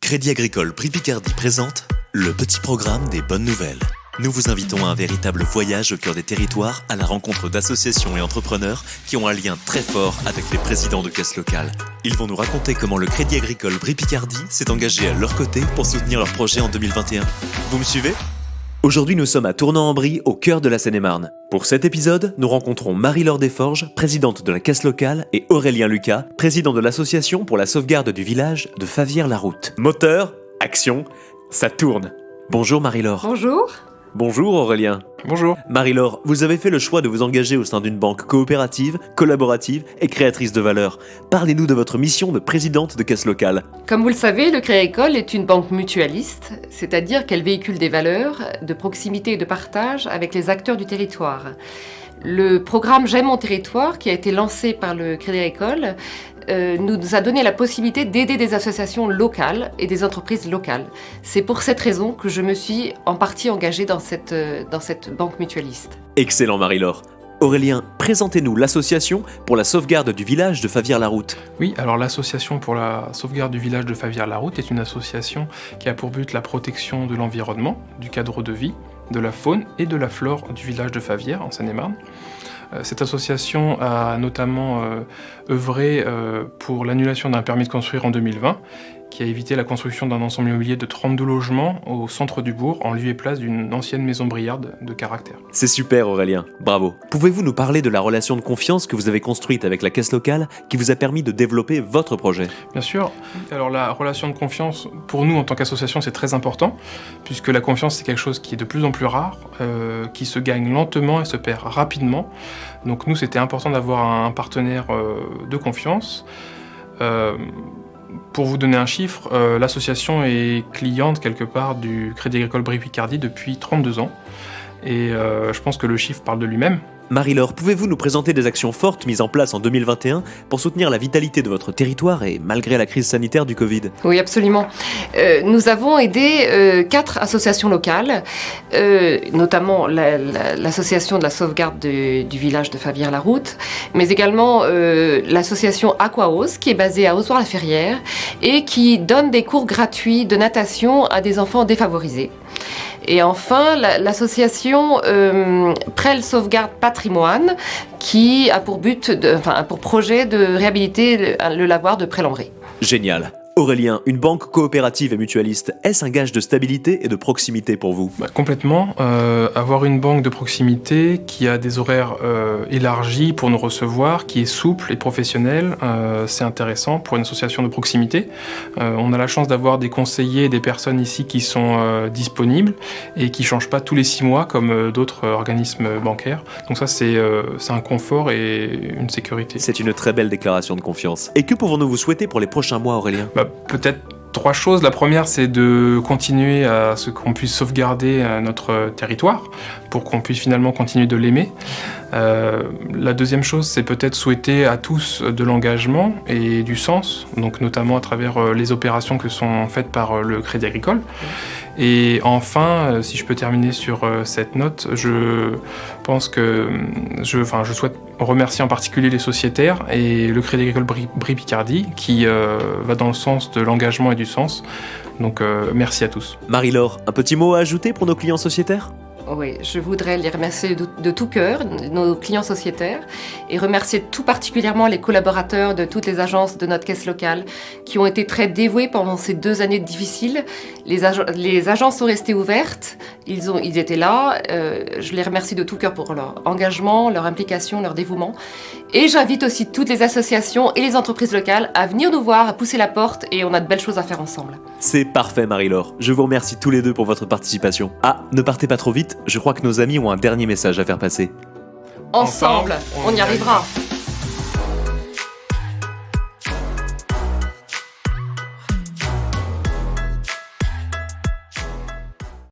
Crédit Agricole Prix Picardie présente le petit programme des bonnes nouvelles. Nous vous invitons à un véritable voyage au cœur des territoires à la rencontre d'associations et entrepreneurs qui ont un lien très fort avec les présidents de caisses locales. Ils vont nous raconter comment le Crédit Agricole Prix Picardie s'est engagé à leur côté pour soutenir leur projet en 2021. Vous me suivez ? Aujourd'hui, nous sommes à Tournan-en-Brie, au cœur de la Seine-et-Marne. Pour cet épisode, nous rencontrons Marie-Laure Desforges, présidente de la Caisse locale, et Aurélien Lucas, président de l'association pour la sauvegarde du village de Favières-la-Route. Moteur, action, ça tourne. Bonjour Marie-Laure. Bonjour. Bonjour Aurélien. Bonjour. Marie-Laure, vous avez fait le choix de vous engager au sein d'une banque coopérative, collaborative et créatrice de valeur. Parlez-nous de votre mission de présidente de caisse locale. Comme vous le savez, le Crédit Agricole est une banque mutualiste, c'est-à-dire qu'elle véhicule des valeurs de proximité et de partage avec les acteurs du territoire. Le programme J'aime mon territoire, qui a été lancé par le Crédit Agricole, nous a donné la possibilité d'aider des associations locales et des entreprises locales. C'est pour cette raison que je me suis en partie engagée dans cette banque mutualiste. Excellent Marie-Laure. Aurélien, présentez-nous l'association pour la sauvegarde du village de Favières-la-Route. Oui, alors l'association pour la sauvegarde du village de Favières-la-Route est une association qui a pour but la protection de l'environnement, du cadre de vie, de la faune et de la flore du village de Favières en Seine-et-Marne. Cette association a notamment œuvré pour l'annulation d'un permis de construire en 2020, qui a évité la construction d'un ensemble immobilier de 32 logements au centre du bourg, en lieu et place d'une ancienne maison briarde de caractère. C'est super Aurélien, bravo. Pouvez-vous nous parler de la relation de confiance que vous avez construite avec la caisse locale qui vous a permis de développer votre projet ? Bien sûr. Alors la relation de confiance, pour nous en tant qu'association, c'est très important, puisque la confiance c'est quelque chose qui est de plus en plus rare, qui se gagne lentement et se perd rapidement. Donc nous, c'était important d'avoir un partenaire de confiance. Pour vous donner un chiffre, l'association est cliente quelque part du Crédit Agricole Prix Picardie depuis 32 ans. Et je pense que le chiffre parle de lui-même. Marie-Laure, pouvez-vous nous présenter des actions fortes mises en place en 2021 pour soutenir la vitalité de votre territoire et malgré la crise sanitaire du Covid ? Oui, absolument. Nous avons aidé 4 associations locales, notamment l'association de la sauvegarde du village de Favières-la-Route, mais également l'association Aquaos, qui est basée à Ozoir-la-Ferrière et qui donne des cours gratuits de natation à des enfants défavorisés. Et enfin, l'association Prêle Sauvegarde Patrimoine, qui a pour projet de réhabiliter le lavoir de Prêle-en-Brie. Génial. Aurélien, une banque coopérative et mutualiste, est-ce un gage de stabilité et de proximité pour vous ? Complètement. Avoir une banque de proximité qui a des horaires élargis pour nous recevoir, qui est souple et professionnelle, c'est intéressant pour une association de proximité. On a la chance d'avoir des conseillers et des personnes ici qui sont disponibles et qui ne changent pas tous les 6 mois comme d'autres organismes bancaires. Donc ça, c'est un confort et une sécurité. C'est une très belle déclaration de confiance. Et que pouvons-nous vous souhaiter pour les prochains mois, Aurélien ? Peut-être 3 choses. La première, c'est de continuer à ce qu'on puisse sauvegarder notre territoire pour qu'on puisse finalement continuer de l'aimer. La deuxième chose, c'est peut-être souhaiter à tous de l'engagement et du sens, donc notamment à travers les opérations que sont faites par le Crédit Agricole. Et enfin, si je peux terminer sur cette note, je pense que je souhaite remercier en particulier les sociétaires et le Crédit Agricole Prix Picardie qui va dans le sens de l'engagement et du sens. Donc merci à tous. Marie-Laure, un petit mot à ajouter pour nos clients sociétaires ? Oui, je voudrais les remercier de tout cœur, nos clients sociétaires, et remercier tout particulièrement les collaborateurs de toutes les agences de notre caisse locale qui ont été très dévoués pendant ces 2 années difficiles. Les agences sont restées ouvertes, ils étaient là. Je les remercie de tout cœur pour leur engagement, leur implication, leur dévouement. Et j'invite aussi toutes les associations et les entreprises locales à venir nous voir, à pousser la porte, et on a de belles choses à faire ensemble. C'est parfait Marie-Laure, je vous remercie tous les deux pour votre participation. Ah, ne partez pas trop vite, je crois que nos amis ont un dernier message à faire passer. Ensemble, on y arrivera.